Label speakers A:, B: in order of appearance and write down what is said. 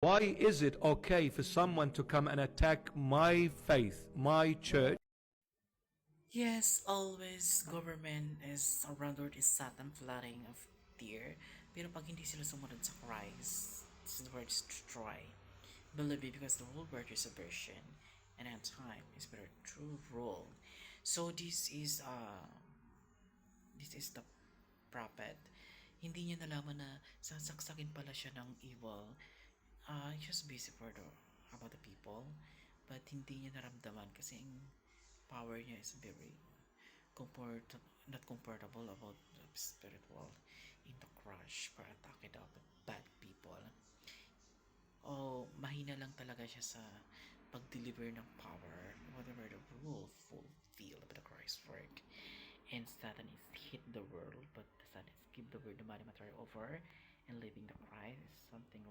A: Why is it okay for someone to come and attack my faith, my church?
B: Yes, always government is around the world is Satan flooding of fear. Pero pag hindi sila sumunod sa Christ, this is the word is destroy. Believe me, because the whole world is a version, and at time is better true rule. So this is the prophet. Hindi niya nalaman na sasaksakin pala siya ng evil. Just busy for about the people, but hindi niya naramdaman kasi ang power niya is very not comfortable about the spiritual in the crush for attack daw the bad people. O mahina lang talaga siya sa pag-deliver ng power, whatever the rule fulfill of the Christ work. And Satan is hit the world, but the Satan is give the word the money matter over and living the Christ is something